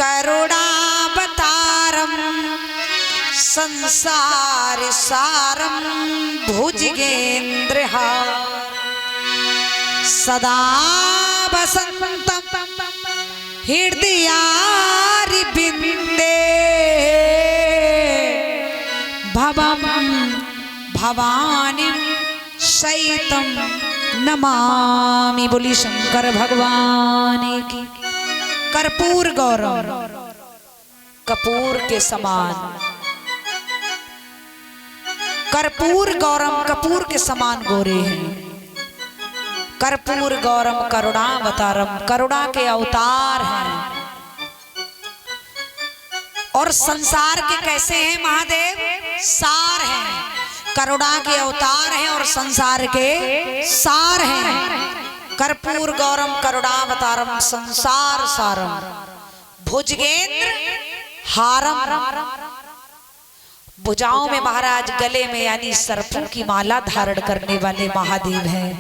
करुणावतारम संसार सारम भुजगेंद्रहा सदा वसंतम हृदयारविंदे भवम भवानीं सहितं नमामि। बोली शंकर भगवान की। कर्पूर गौरम कपूर के समान, कर्पूर गौरम कपूर के समान गोरे हैं। कर्पूर गौरम करुणावतारम करुणा के अवतार हैं। और संसार के कैसे हैं महादेव? सार हैं। करुणा के अवतार हैं और संसार के सार हैं। कर्पूर गौरम करुणावतारम संसार सारम भुजगेंद्र हारम। भुजाओं में महाराज, गले में यानी सर्पों की माला धारण करने वाले महादेव हैं।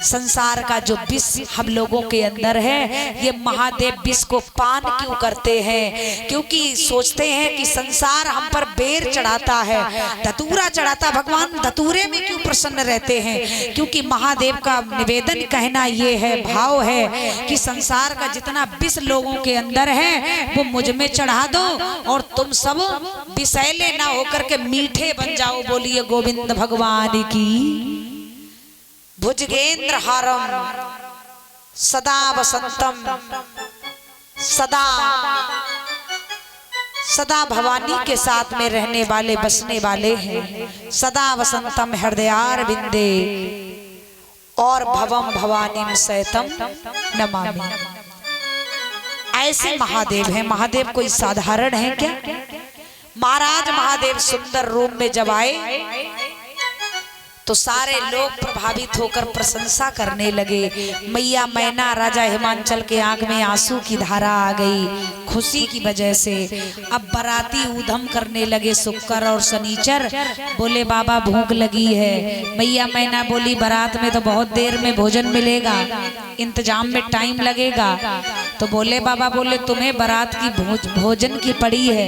संसार का जो विष हम लोगों के अंदर है, ये महादेव विष को पान क्यों करते हैं? क्योंकि सोचते हैं कि संसार हम पर बेर चढ़ाता है, धतूरा चढ़ाता। भगवान धतूरे में क्यों प्रसन्न रहते हैं? क्योंकि महादेव का निवेदन कहना ये है, भाव है कि संसार का जितना विष लोगों के अंदर है वो मुझ में चढ़ा दो और तुम सब विषैले ना होकर के मीठे बन जाओ। बोलिए गोविंद भगवान की। भुजगेंद्र हारम सदा वसंतम सदा सदा भवानी के साथ में रहने वाले बसने वाले हैं। सदा वसंतम हृदयारविंदे और भवम भवानीं सहितं नमामि। ऐसे महादेव हैं। महादेव कोई साधारण है क्या? महाराज महादेव सुंदर रूप में जब आए तो सारे लोग प्रभावित होकर प्रशंसा करने लगे। मैया मैना राजा हिमांचल के आंख में आंसू की धारा आ गई खुशी की वजह से। अब बाराती ऊधम करने लगे शुक्र और शनिचर। बोले बाबा भूख लगी है। मैया मैना बोली बारात में तो बहुत देर में भोजन मिलेगा, इंतजाम में टाइम लगेगा। तो बोले बाबा बोले तुम्हें बारात की भोजन की पड़ी है।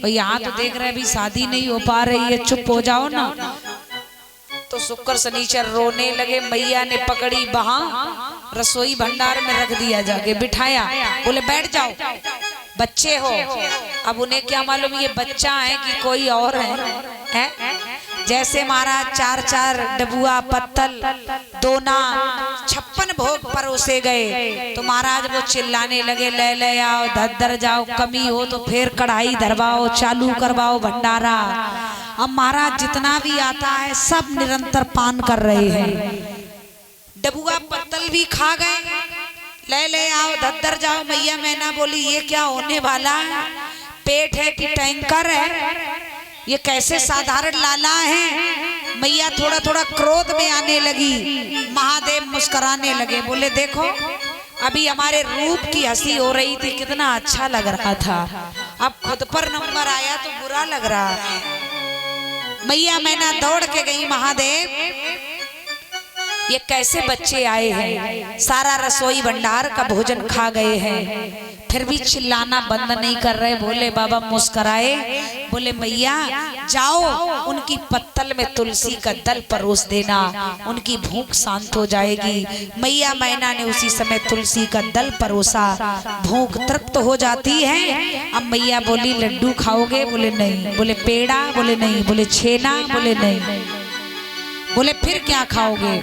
और यहाँ तो देख रहे अभी शादी नहीं हो पा रही है, चुप हो जाओ ना। तो शुक्र शनिचर रोने लगे। मैया ने पकड़ी बाह, रसोई भंडार में रख दिया, जाके बिठाया। बोले बैठ जाओ, बच्चे हो। अब उन्हें क्या मालूम ये बच्चा है कि कोई और है? जैसे महाराज चार चार डबुआ पत्तल दोना 56 भोग परोसे गए तो महाराज वो चिल्लाने लगे ले ले आओ, धर जाओ, कमी हो तो फिर कढ़ाई धरवाओ, चालू करवाओ भंडारा। अब महाराज जितना भी आता है सब निरंतर पान कर रहे हैं। डबुआ पत्तल भी खा गए, ले आओ, धर जाओ। मैया मैना बोली ये क्या होने वाला है? पेट है कि टैंकर है? ये कैसे साधारण लाला है? मैया थोड़ा थोड़ा क्रोध में आने लगी। महादेव मुस्कुराने लगे। बोले देखो अभी हमारे रूप की हंसी हो रही थी, कितना अच्छा लग रहा था। अब खुद पर नंबर आया तो बुरा लग रहा है। मैया मैना दौड़ के गई, महादेव ये कैसे बच्चे आए हैं, सारा रसोई भंडार का भोजन खा गए हैं, फिर भी चिल्लाना बंद नहीं कर रहे। भोले बाबा मुस्कुराए, बोले मैया जाओ उनकी पत्तल में तुलसी का दल परोस देना, उनकी भूख शांत हो जाएगी। मैया मैना ने उसी समय तुलसी का दल परोसा, भूख तृप्त हो जाती है। अब मैया बोली लड्डू खाओगे? बोले नहीं। बोले पेड़ा? बोले नहीं। बोले छेना? बोले नहीं। बोले फिर क्या खाओगे?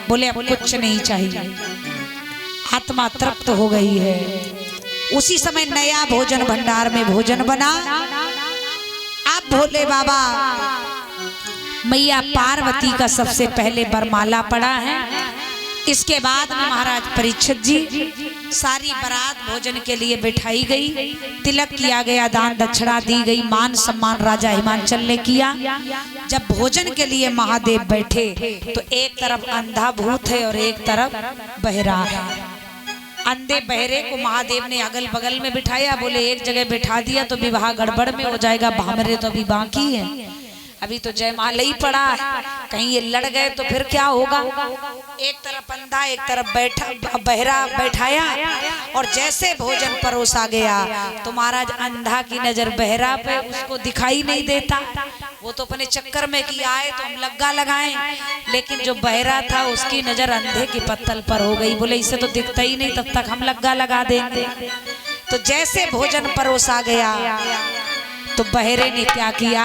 बोले अब कुछ नहीं चाहिए, आत्मा तृप्त हो गई है। उसी समय नया भोजन भंडार में भोजन बना। अब भोले बाबा मैया पार्वती का सबसे पहले बरमाला पड़ा है। इसके बाद में महाराज परीक्षित जी सारी बारात भोजन के लिए बिठाई गई, तिलक किया गया, दान दक्षिणा दी गई, मान सम्मान राजा हिमांचल ने किया। जब भोजन के लिए महादेव बैठे तो एक तरफ अंधा भूत है और एक तरफ बहरा है। अंधे बहरे को महादेव ने अगल बगल में बिठाया। बोले एक जगह बिठा दिया तो विवाह गड़बड़ में हो जाएगा, भामरे तो अभी बाकी है। अभी तो जयमाला ही पड़ा है, कहीं ये लड़ गए तो फिर क्या होगा। एक तरफ अंधा एक तरफ बहरा बैठाया, और जैसे भोजन परोसा गया तो महाराज अंधा की नजर बहरा पे, उसको दिखाई नहीं देता। वो तो अपने चक्कर में कि आए तो हम लग्गा लगाएं, लेकिन जो बहरा था उसकी नजर अंधे की पत्तल पर हो गई। बोले इसे तो दिखता ही नहीं, तब तक हम लग्गा लगा देंगे। तो जैसे भोजन परोसा गया तो बहरे ने क्या किया,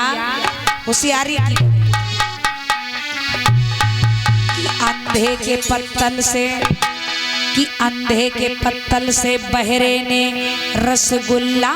होशियारी की कि अंधे के पत्तल से बहरे ने रसगुल्ला